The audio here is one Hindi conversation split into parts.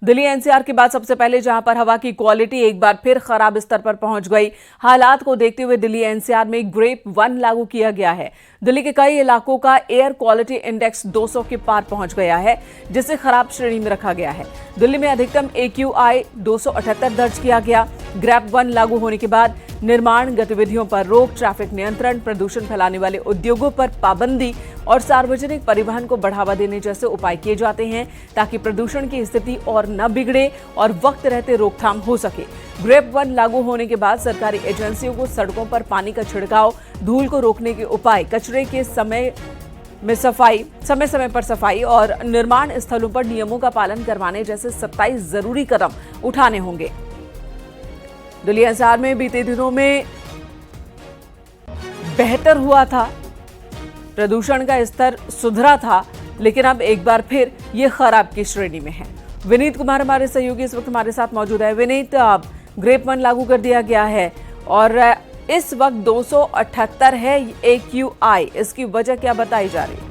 दिल्ली एनसीआर के बाद सबसे पहले जहां पर हवा की क्वालिटी एक बार फिर खराब स्तर पर पहुंच गई। हालात को देखते हुए दिल्ली एनसीआर में ग्रेप 1 लागू किया गया है। दिल्ली के कई इलाकों का एयर क्वालिटी इंडेक्स 200 के पार पहुंच गया है, जिसे खराब श्रेणी में रखा गया है। दिल्ली में अधिकतम AQI 278 दर्ज किया गया। ग्रेप 1 लागू होने के बाद निर्माण गतिविधियों पर रोक, ट्रैफिक नियंत्रण, प्रदूषण फैलाने वाले उद्योगों पर पाबंदी और सार्वजनिक परिवहन को बढ़ावा देने जैसे उपाय किए जाते हैं ताकि प्रदूषण की स्थिति और न बिगड़े और वक्त रहते रोकथाम हो सके। ग्रेप 1 लागू होने के बाद सरकारी एजेंसियों को सड़कों पर पानी का छिड़काव, धूल को रोकने के उपाय, कचरे के समय समय पर सफाई और निर्माण स्थलों पर नियमों का पालन करवाने जैसे 27 जरूरी कदम उठाने होंगे। दिल्ली एनसीआर में बीते दिनों में बेहतर हुआ था, प्रदूषण का स्तर सुधरा था, लेकिन अब एक बार फिर ये खराब की श्रेणी में है। विनीत कुमार हमारे सहयोगी इस वक्त हमारे साथ मौजूद है। विनीत, ग्रेप 1 लागू कर दिया गया है और इस वक्त 278 है AQI, इसकी वजह क्या बताई जा रही है?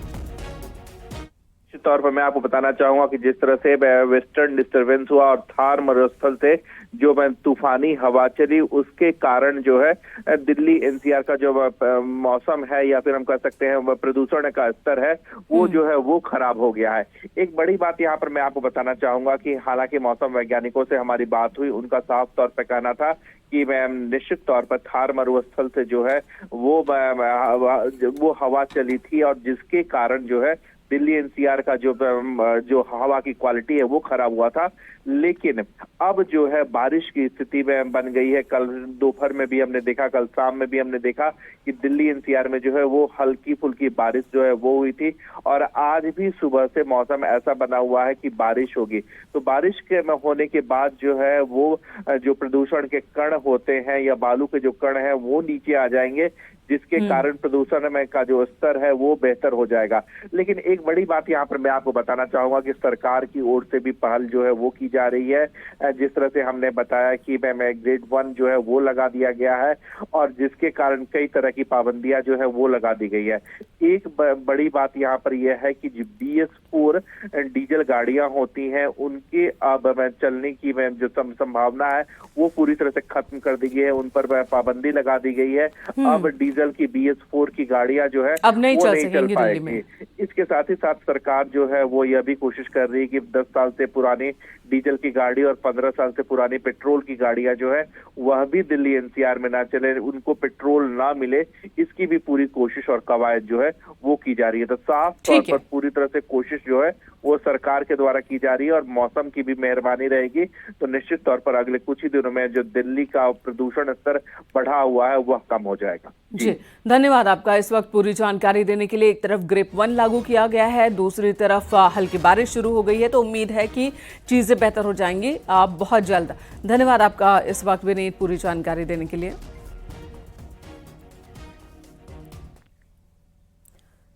निश्चित तौर पर मैं आपको बताना चाहूंगा कि जिस तरह से वेस्टर्न डिस्टर्बेंस हुआ और थार मरुस्थल से जो तूफानी हवा चली, उसके कारण जो है दिल्ली एनसीआर का जो मौसम है या फिर हम कह सकते हैं प्रदूषण का स्तर है वो जो है वो खराब हो गया है। एक बड़ी बात यहाँ पर मैं आपको बताना चाहूंगा कि हालांकि मौसम वैज्ञानिकों से हमारी बात हुई, उनका साफ तौर पर कहना था कि निश्चित तौर पर थार मरुस्थल से जो है वो हवा चली थी और जिसके कारण जो है दिल्ली एनसीआर का जो हवा की क्वालिटी है वो खराब हुआ था। लेकिन अब जो है बारिश की स्थिति में बन गई है। कल दोपहर में भी हमने देखा, कल शाम में भी हमने देखा कि दिल्ली एनसीआर में जो है वो हल्की फुल्की बारिश जो है वो हुई थी और आज भी सुबह से मौसम ऐसा बना हुआ है कि बारिश होगी। तो बारिश के होने के बाद जो है वो जो प्रदूषण के कण होते हैं या बालू के जो कण हैं वो नीचे आ जाएंगे, जिसके कारण प्रदूषण में का जो स्तर है वो बेहतर हो जाएगा। लेकिन एक बड़ी बात यहाँ पर मैं आपको बताना चाहूंगा कि सरकार की ओर से भी पहल जो है वो की जा रही है। जिस तरह से हमने बताया कि ग्रेड 1 जो है वो लगा दिया गया है और जिसके कारण कई तरह की पाबंदियां जो है वो लगा दी गई है। एक बड़ी बात यहाँ पर यह है कि जो BS4 डीजल गाड़ियां होती हैं उनके अब चलने की जो संभावना है वो पूरी तरह से खत्म कर दी गई है, उन पर पाबंदी लगा दी गई है। अब डीजल की BS4 की गाड़ियां जो है अब नहीं वो चल नहीं चल सकेंगी पाएंगी। इसके साथ ही साथ सरकार जो है वो यह भी कोशिश कर रही है कि 10 साल से पुरानी डीजल की गाड़ी और 15 साल से पुरानी पेट्रोल की गाड़ियां जो है वह भी दिल्ली एनसीआर में ना चले, उनको पेट्रोल ना मिले, इसकी भी पूरी कोशिश और कवायद जो है वो की जा रही है। तो साफ तौर पर पूरी तरह से कोशिश जो है वो सरकार के द्वारा की जा रही है और मौसम की भी मेहरबानी रहेगी तो निश्चित तौर पर अगले कुछ ही दिनों में जो दिल्ली का प्रदूषण स्तर बढ़ा हुआ है वह कम हो जाएगा। जी, धन्यवाद आपका इस वक्त पूरी जानकारी देने के लिए। एक तरफ ग्रेप 1 लागू किया गया है, दूसरी तरफ हल्की बारिश शुरू हो गई है, तो उम्मीद है कि चीजें बेहतर हो जाएंगी बहुत जल्द। धन्यवाद आपका इस वक्त विनीत पूरी जानकारी देने के लिए।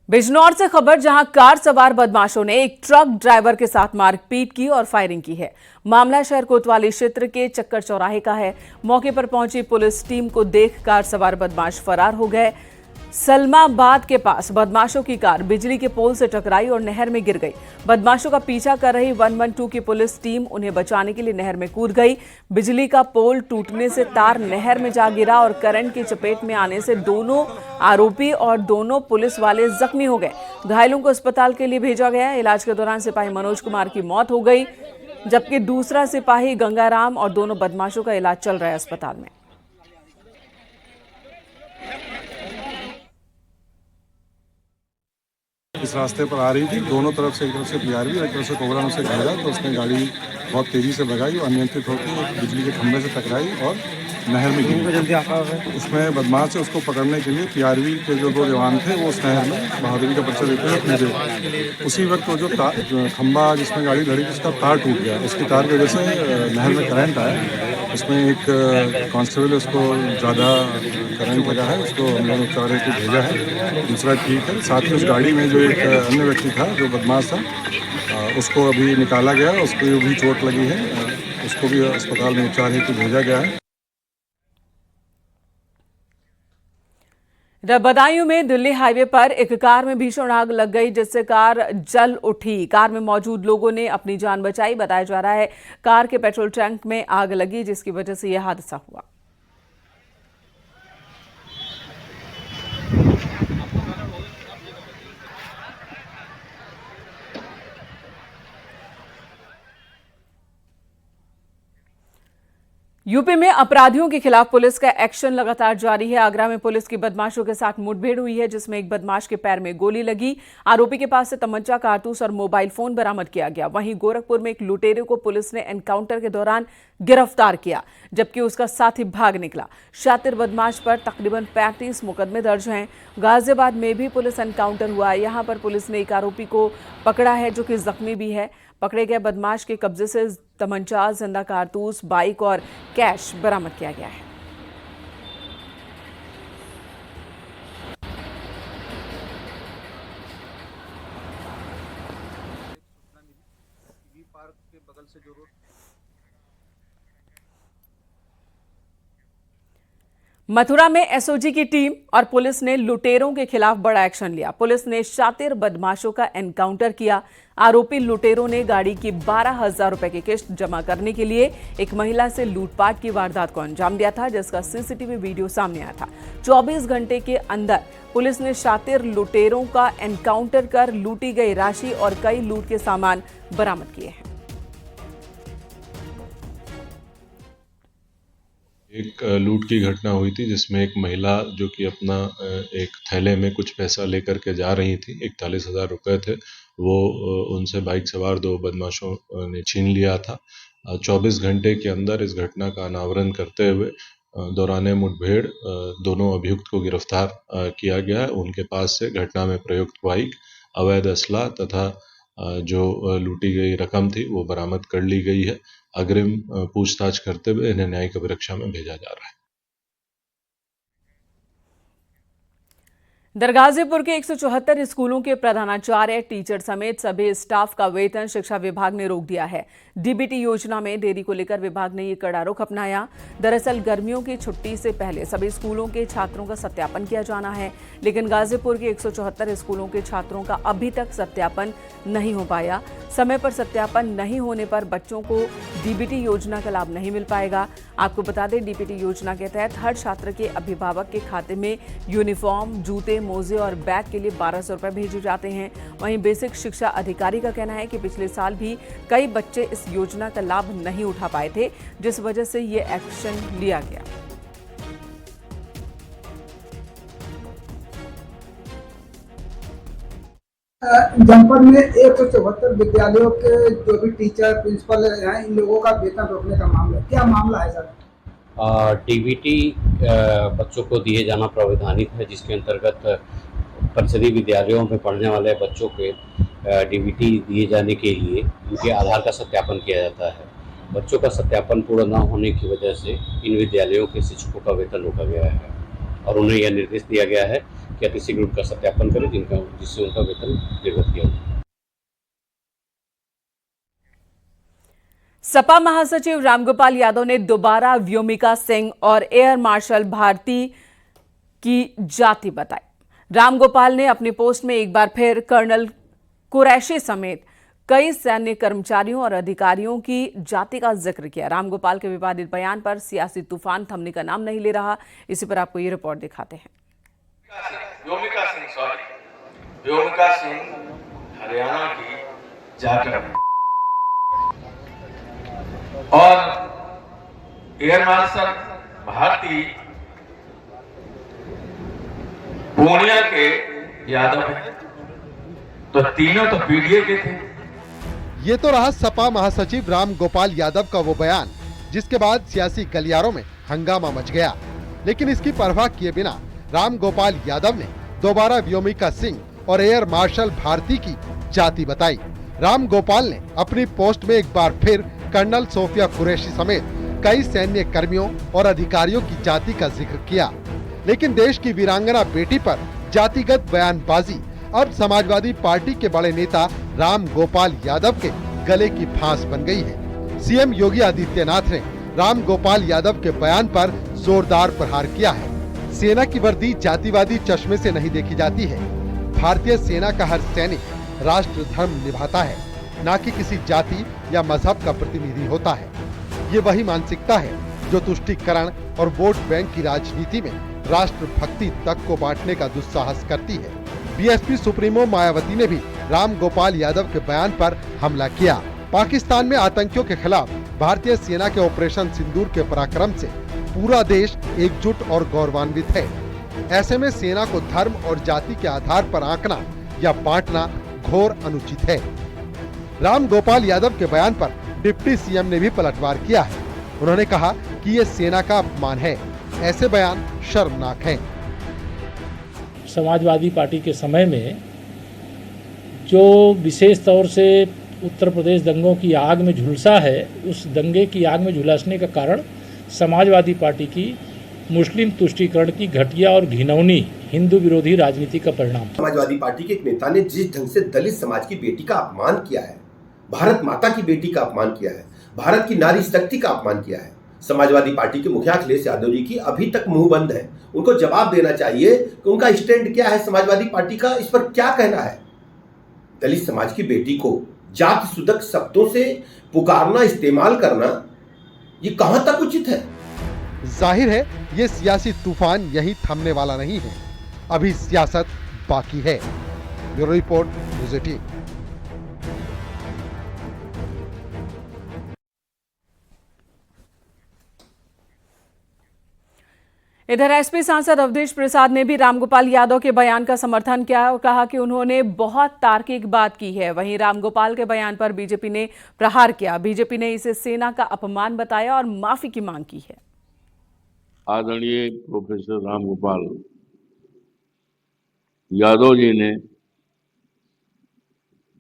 बिजनौर से खबर, जहां कार सवार बदमाशों ने एक ट्रक ड्राइवर के साथ मारपीट की और फायरिंग की है। मामला शहर कोतवाली क्षेत्र के चक्कर चौराहे का है। मौके पर पहुंची पुलिस टीम को देख कार सवार बदमाश फरार हो गए। सलमाबाद के पास बदमाशों की कार बिजली के पोल से टकराई और नहर में गिर गई। बदमाशों का पीछा कर रही 112 की पुलिस टीम उन्हें बचाने के लिए नहर में कूद गई। बिजली का पोल टूटने से तार नहर में जा गिरा और करंट की चपेट में आने से दोनों आरोपी और दोनों पुलिस वाले जख्मी हो गए। घायलों को अस्पताल के लिए भेजा गया। इलाज के दौरान सिपाही मनोज कुमार की मौत हो गई, जबकि दूसरा सिपाही गंगाराम और दोनों बदमाशों का इलाज चल रहा है अस्पताल में। इस रास्ते पर आ रही थी, दोनों तरफ से, एक तरफ से PRV और एक तरफ से कोबरा में से घेरा, तो उसने गाड़ी बहुत तेजी से भगाई और अनियंत्रित होकर बिजली के खंभे से टकराई और नहर में गिरी। उसमें बदमाश है, उसको पकड़ने के लिए PRV के जो 2 जवान थे वो उस नहर में बहादुरी का परिचय देते हुए कूदे। उसी वक्त वो जो खंभा जिसमें गाड़ी लड़ी उसका तार टूट गया। उसकी तार की वजह से नहर में करंट आया। उसमें एक कांस्टेबल, उसको ज़्यादा करंट लगा है, उसको हम लोगों उपचार हेतु भेजा है, दूसरा ठीक है। साथ ही उस गाड़ी में जो एक अन्य व्यक्ति था जो बदमाश था उसको अभी निकाला गया, उसको भी चोट लगी है, उसको भी अस्पताल में उपचार हेतु भेजा गया है। बदायूं में दिल्ली हाईवे पर एक कार में भीषण आग लग गई, जिससे कार जल उठी। कार में मौजूद लोगों ने अपनी जान बचाई। बताया जा रहा है कार के पेट्रोल टैंक में आग लगी, जिसकी वजह से यह हादसा हुआ। यूपी में अपराधियों के खिलाफ पुलिस का एक्शन लगातार जारी है। आगरा में पुलिस की बदमाशों के साथ मुठभेड़ हुई है, जिसमें एक बदमाश के पैर में गोली लगी। आरोपी के पास से तमंचा, कारतूस और मोबाइल फोन बरामद किया गया। वहीं गोरखपुर में एक लुटेरे को पुलिस ने एनकाउंटर के दौरान गिरफ्तार किया, जबकि उसका साथी भाग निकला। शातिर बदमाश पर तकरीबन 35 मुकदमे दर्ज हैं। गाजियाबाद में भी पुलिस एनकाउंटर हुआ। यहां पर पुलिस ने एक आरोपी को पकड़ा है, जो कि जख्मी भी है। पकड़े गए बदमाश के कब्जे से तमंचा, जिंदा कारतूस, बाइक और कैश बरामद किया गया है। मथुरा में एसओजी की टीम और पुलिस ने लुटेरों के खिलाफ बड़ा एक्शन लिया। पुलिस ने शातिर बदमाशों का एनकाउंटर किया। आरोपी लुटेरों ने गाड़ी की 12,000 रुपए की किस्त जमा करने के लिए एक महिला से लूटपाट की वारदात को अंजाम दिया था, जिसका सीसीटीवी वीडियो सामने आया था। 24 घंटे के अंदर पुलिस ने शातिर लुटेरों का एनकाउंटर कर लूटी गई राशि और कई लूट के सामान बरामद किए हैं। एक लूट की घटना हुई थी, जिसमें एक महिला जो कि अपना एक थैले में कुछ पैसा लेकर के जा रही थी, 41,000 रुपए थे, वो उनसे बाइक सवार 2 बदमाशों ने छीन लिया था। 24 घंटे के अंदर इस घटना का अनावरण करते हुए दौरान मुठभेड़ दोनों अभियुक्त को गिरफ्तार किया गया है। उनके पास से घटना में प्रयुक्त बाइक, अवैध असला तथा जो लूटी गई रकम थी वो बरामद कर ली गई है। अग्रिम पूछताछ करते हुए इन्हें न्यायिक अभिरक्षा में भेजा जा रहा है। दरगाजीपुर के 174 स्कूलों के प्रधानाचार्य, टीचर समेत सभी स्टाफ का वेतन शिक्षा विभाग ने रोक दिया है। डीबीटी योजना में देरी को लेकर विभाग ने ये कड़ा रुख अपनाया। दरअसल गर्मियों की छुट्टी से पहले सभी स्कूलों के छात्रों का सत्यापन किया जाना है, लेकिन गाजीपुर के 174 स्कूलों के छात्रों का अभी तक सत्यापन नहीं हो पाया। समय पर सत्यापन नहीं होने पर बच्चों को डीबीटी योजना का लाभ नहीं मिल पाएगा। आपको बता दें, डीबीटी योजना के तहत हर छात्र के अभिभावक के खाते में यूनिफॉर्म, जूते, मोजे और बैग के लिए 1200 रुपए भेजे जाते हैं। वहीं बेसिक शिक्षा अधिकारी का कहना है कि पिछले साल भी कई बच्चे इस योजना का लाभ नहीं उठा पाए थे, जिस वजह से ये एक्शन लिया गया। जनपद में 174 विद्यालयों के जो भी टीचर, प्रिंसिपल हैं, इन लोगों का वेतन रोकने का मामला, क्या मामला है सर? डीबीटी बच्चों को दिए जाना प्रावधानित है, जिसके अंतर्गत परिषदीय विद्यालयों में पढ़ने वाले बच्चों के डीबीटी दिए जाने के लिए उनके आधार का सत्यापन किया जाता है। बच्चों का सत्यापन पूर्ण न होने की वजह से इन विद्यालयों के शिक्षकों का वेतन रोका गया है और उन्हें यह निर्देश दिया गया है कि अति शीघ्र उनका सत्यापन करें, जिससे उनका वेतन निर्गत किया जाए। सपा महासचिव रामगोपाल यादव ने दोबारा व्योमिका सिंह और एयर मार्शल भारती की जाति बताई। रामगोपाल ने अपनी पोस्ट में एक बार फिर कर्नल कुरैशी समेत कई सैन्य कर्मचारियों और अधिकारियों की जाति का जिक्र किया। रामगोपाल के विवादित बयान पर सियासी तूफान थमने का नाम नहीं ले रहा। इसी पर आपको ये रिपोर्ट दिखाते हैं। व्योमिका सिंह हरियाणा की जाति और एयर मार्शल भारती पूर्णिया के यादव हैं, तो तीनों तो पीडीए के थे। ये तो रहा सपा महासचिव राम गोपाल यादव का वो बयान, जिसके बाद सियासी गलियारों में हंगामा मच गया। लेकिन इसकी परवाह किए बिना राम गोपाल यादव ने दोबारा व्योमिका सिंह और एयर मार्शल भारती की जाति बताई। राम गोपाल ने अपनी पोस्ट में एक बार फिर कर्नल सोफिया कुरैशी समेत कई सैन्य कर्मियों और अधिकारियों की जाति का जिक्र किया। लेकिन देश की वीरांगना बेटी पर जातिगत बयानबाजी अब समाजवादी पार्टी के बड़े नेता राम गोपाल यादव के गले की फांस बन गई है। सीएम योगी आदित्यनाथ ने राम गोपाल यादव के बयान पर जोरदार प्रहार किया है। सेना की वर्दी जातिवादी चश्मे से नहीं देखी जाती है। भारतीय सेना का हर सैनिक राष्ट्र धर्म निभाता है, न कि किसी जाति या मजहब का प्रतिनिधि होता है। ये वही मानसिकता है जो तुष्टीकरण और वोट बैंक की राजनीति में राष्ट्र भक्ति तक को बांटने का दुस्साहस करती है। बीएसपी सुप्रीमो मायावती ने भी राम गोपाल यादव के बयान पर हमला किया। पाकिस्तान में आतंकियों के खिलाफ भारतीय सेना के ऑपरेशन सिंदूर के पराक्रम से पूरा देश एकजुट और गौरवान्वित है। ऐसे में सेना को धर्म और जाति के आधार पर आंकना या बांटना घोर अनुचित है। राम गोपाल यादव के बयान पर डिप्टी सीएम ने भी पलटवार किया है। उन्होंने कहा कि ये सेना का अपमान है, ऐसे बयान शर्मनाक हैं। समाजवादी पार्टी के समय में जो विशेष तौर से उत्तर प्रदेश दंगों की आग में झुलसा है, उस दंगे की आग में झुलसने का कारण समाजवादी पार्टी की मुस्लिम तुष्टीकरण की घटिया और घिनौनी हिंदू विरोधी राजनीति का परिणाम। समाजवादी पार्टी के एक नेता ने जिस ढंग से दलित समाज की बेटी का अपमान किया है, भारत माता की बेटी का अपमान किया है, भारत की नारी शक्ति का अपमान किया है, समाजवादी पार्टी के मुखिया अखिलेश यादव जी की अभी तक मुंह बंद है। उनको जवाब देना चाहिए कि उनका स्टैंड क्या है, समाजवादी पार्टी का इस पर क्या कहना है। दलित समाज की बेटी को जाति सुदक शब्दों से पुकारना, इस्तेमाल करना, ये कहां तक उचित है? जाहिर है ये सियासी तूफान यहीं थमने वाला नहीं है, अभी सियासत बाकी है। Bureau report, news 18। इधर एसपी सांसद अवधेश प्रसाद ने भी रामगोपाल यादव के बयान का समर्थन किया और कहा कि उन्होंने बहुत तार्किक बात की है। वहीं रामगोपाल के बयान पर बीजेपी ने प्रहार किया। बीजेपी ने इसे सेना का अपमान बताया और माफी की मांग की है। आदरणीय प्रोफेसर रामगोपाल यादव जी ने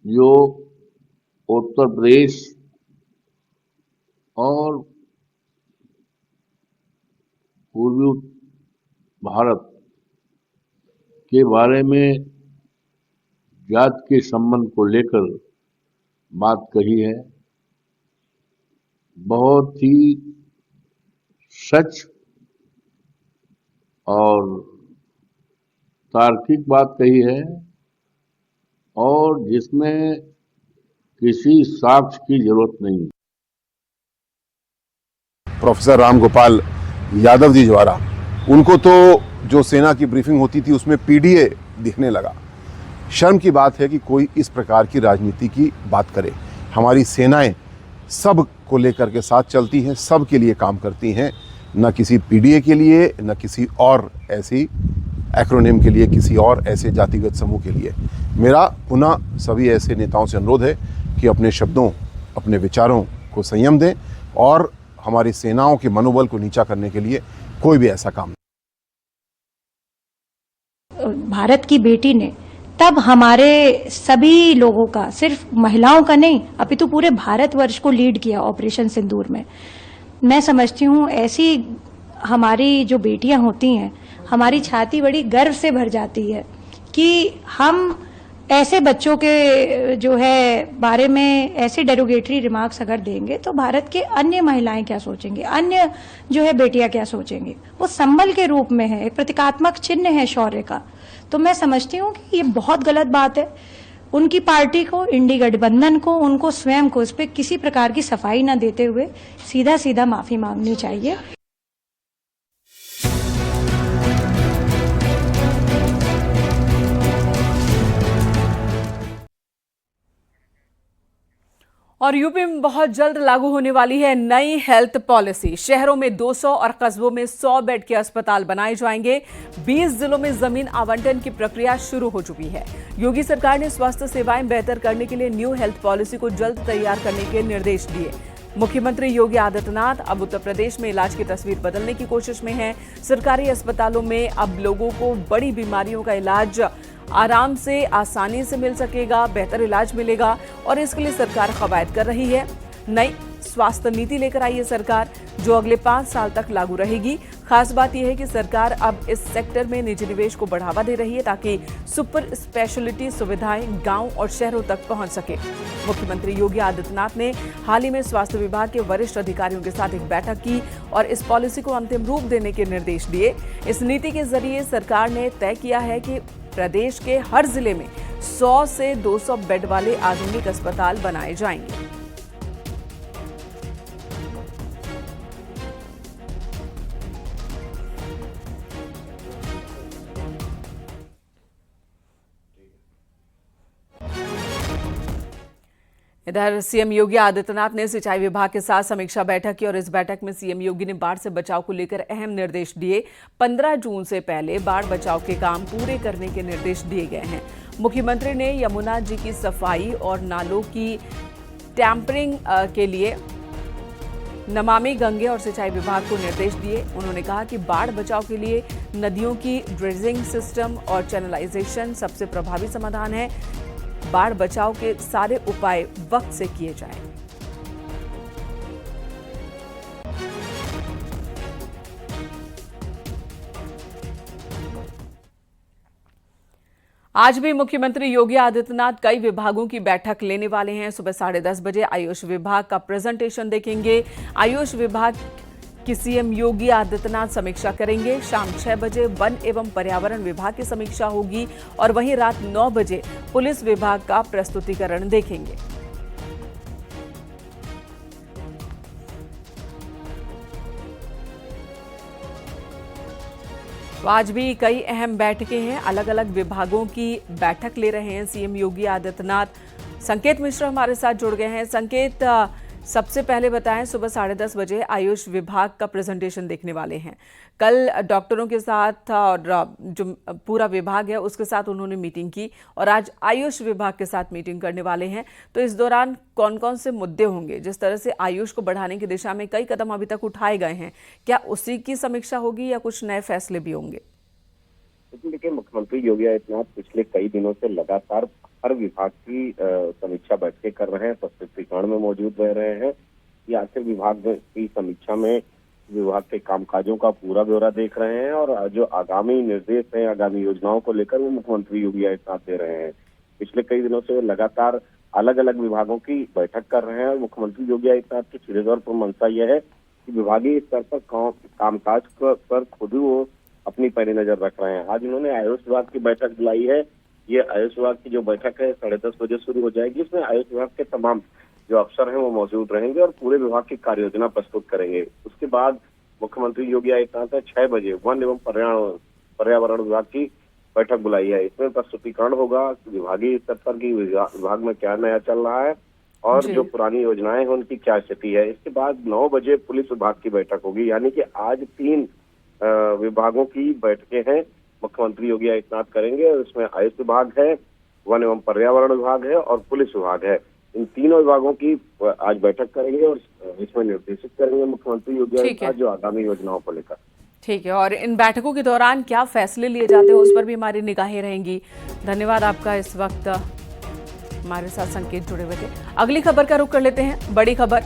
जो उत्तर प्रदेश और पूर्वी भारत के बारे में जात के संबंध को लेकर बात कही है, बहुत ही सच और तार्किक बात कही है और जिसमें किसी साक्ष्य की जरूरत नहीं। प्रोफेसर रामगोपाल यादव जी द्वारा उनको तो जो सेना की ब्रीफिंग होती थी उसमें पीडीए दिखने लगा। शर्म की बात है कि कोई इस प्रकार की राजनीति की बात करे। हमारी सेनाएं सब को लेकर के साथ चलती हैं, सब के लिए काम करती हैं, न किसी पीडीए के लिए, न किसी और ऐसी एक्रोनिम के लिए, किसी और ऐसे जातिगत समूह के लिए। मेरा पुनः सभी ऐसे नेताओं से अनुरोध है कि अपने शब्दों, अपने विचारों को संयम दें और हमारी सेनाओं के मनोबल को नीचा करने के लिए कोई भी ऐसा काम नहीं। भारत की बेटी ने तब हमारे सभी लोगों का, सिर्फ महिलाओं का नहीं अपितु पूरे भारतवर्ष को लीड किया ऑपरेशन सिंदूर में। मैं समझती हूँ ऐसी हमारी जो बेटियां होती हैं, हमारी छाती बड़ी गर्व से भर जाती है कि हम ऐसे बच्चों के जो है बारे में ऐसे डेरोगेटरी रिमार्क्स अगर देंगे तो भारत के अन्य महिलाएं क्या सोचेंगे, अन्य जो है बेटियां क्या सोचेंगी। वो संबल के रूप में है, एक प्रतीकात्मक चिन्ह है शौर्य का। तो मैं समझती हूँ कि ये बहुत गलत बात है। उनकी पार्टी को, इंडी गठबंधन को, उनको स्वयं को इस पे किसी प्रकार की सफाई न देते हुए सीधा सीधा माफी मांगनी चाहिए। और यूपी में बहुत जल्द लागू होने वाली है नई हेल्थ पॉलिसी। शहरों में 200 और कस्बों में 100 बेड के अस्पताल बनाए जाएंगे। 20 जिलों में जमीन आवंटन की प्रक्रिया शुरू हो चुकी है। योगी सरकार ने स्वास्थ्य सेवाएं बेहतर करने के लिए न्यू हेल्थ पॉलिसी को जल्द तैयार करने के निर्देश दिए। मुख्यमंत्री योगी आदित्यनाथ अब उत्तर प्रदेश में इलाज की तस्वीर बदलने की कोशिश में हैं। सरकारी अस्पतालों में अब लोगों को बड़ी बीमारियों का इलाज आराम से, आसानी से मिल सकेगा, बेहतर इलाज मिलेगा और इसके लिए सरकार कवायद कर रही है। नई स्वास्थ्य नीति लेकर आई है सरकार, जो अगले 5 साल तक लागू रहेगी। खास बात यह है कि सरकार अब इस सेक्टर में निजी निवेश को बढ़ावा दे रही है ताकि सुपर स्पेशलिटी सुविधाएं गांव और शहरों तक पहुंच सके। मुख्यमंत्री योगी आदित्यनाथ ने हाल ही में स्वास्थ्य विभाग के वरिष्ठ अधिकारियों के साथ एक बैठक की और इस पॉलिसी को अंतिम रूप देने के निर्देश दिए। इस नीति के जरिए सरकार ने तय किया है कि प्रदेश के हर जिले में 100 से 200 बेड वाले आधुनिक अस्पताल बनाए जाएंगे। इधर सीएम योगी आदित्यनाथ ने सिंचाई विभाग के साथ समीक्षा बैठक की और इस बैठक में सीएम योगी ने बाढ़ से बचाव को लेकर अहम निर्देश दिए। 15 जून से पहले बाढ़ बचाव के काम पूरे करने के निर्देश दिए गए हैं। मुख्यमंत्री ने यमुना जी की सफाई और नालों की टैंपरिंग के लिए नमामि गंगे और सिंचाई विभाग को निर्देश दिए। उन्होंने कहा कि बाढ़ बचाव के लिए नदियों की ड्रेजिंग सिस्टम और चैनलाइजेशन सबसे प्रभावी समाधान है। बाढ़ बचाव के सारे उपाय वक्त से किए जाएं। आज भी मुख्यमंत्री योगी आदित्यनाथ कई विभागों की बैठक लेने वाले हैं। सुबह 10:30 बजे आयुष विभाग का प्रेजेंटेशन देखेंगे। आयुष विभाग की सीएम योगी आदित्यनाथ समीक्षा करेंगे। शाम 6 बजे वन एवं पर्यावरण विभाग की समीक्षा होगी और वहीं रात 9 बजे पुलिस विभाग का प्रस्तुतिकरण देखेंगे। तो आज भी कई अहम बैठकें हैं, अलग अलग विभागों की बैठक ले रहे हैं सीएम योगी आदित्यनाथ। संकेत मिश्रा हमारे साथ जुड़ गए हैं। संकेत, सबसे पहले बताएं, सुबह 10:30 बजे आयुष विभाग का प्रेजेंटेशन देखने वाले हैं। कल डॉक्टरों के साथ और जो पूरा विभाग है उसके साथ उन्होंने मीटिंग की और आज आयुष विभाग के साथ मीटिंग करने वाले हैं। तो इस दौरान कौन कौन से मुद्दे होंगे? जिस तरह से आयुष को बढ़ाने की दिशा में कई कदम अभी तक उठाए गए हैं, क्या उसी की समीक्षा होगी या कुछ नए फैसले भी होंगे? देखिए, मुख्यमंत्री योगी आदित्यनाथ पिछले कई दिनों से लगातार हर विभाग की समीक्षा बैठकें कर रहे हैं, प्रस्तुतिकरण में मौजूद रह रहे हैं। ये आर्थिक विभाग की समीक्षा में विभाग के कामकाजों का पूरा ब्यौरा देख रहे हैं और जो आगामी निर्देश हैं, आगामी योजनाओं को लेकर वो मुख्यमंत्री योगी आदित्यनाथ दे रहे हैं। पिछले कई दिनों से वो लगातार अलग अलग विभागों की बैठक कर रहे हैं और मुख्यमंत्री योगी आदित्यनाथ की सीधे तौर पर मंशा यह है कि विभागीय स्तर पर कामकाज पर खुद ही वो अपनी पैनी नजर रख रहे हैं। आज उन्होंने आयुष विभाग की बैठक बुलाई है। ये आयुष विभाग की जो बैठक है 10:30 बजे शुरू हो जाएगी। इसमें आयुष विभाग के तमाम जो अफसर हैं वो मौजूद रहेंगे और पूरे विभाग की कार्य योजना प्रस्तुत करेंगे। उसके बाद मुख्यमंत्री योगी आदित्यनाथ ने 6 बजे वन एवं पर्यावरण विभाग की बैठक बुलाई है। इसमें प्रस्तुतिकरण होगा विभागीय स्तर पर की विभाग में क्या नया चल रहा है और जो पुरानी योजनाएं हैं उनकी क्या स्थिति है। इसके बाद 9 बजे पुलिस विभाग की बैठक होगी। यानी कि आज 3 विभागों की बैठकें हैं मुख्यमंत्री योगी आदित्यनाथ करेंगे। इसमें आयुष विभाग है, वन एवं पर्यावरण विभाग है और पुलिस विभाग है। इन तीनों विभागों की आज बैठक करेंगे और इसमें निर्देशित करेंगे मुख्यमंत्री योगी आदित्यनाथ जो आगामी योजनाओं को लेकर। ठीक है, और इन बैठकों के दौरान क्या फैसले लिए जाते हैं उस पर भी हमारी निगाहें रहेंगी। धन्यवाद आपका। इस वक्त हमारे साथ संकेत जुड़े हुए थे। अगली खबर का रुख कर लेते हैं। बड़ी खबर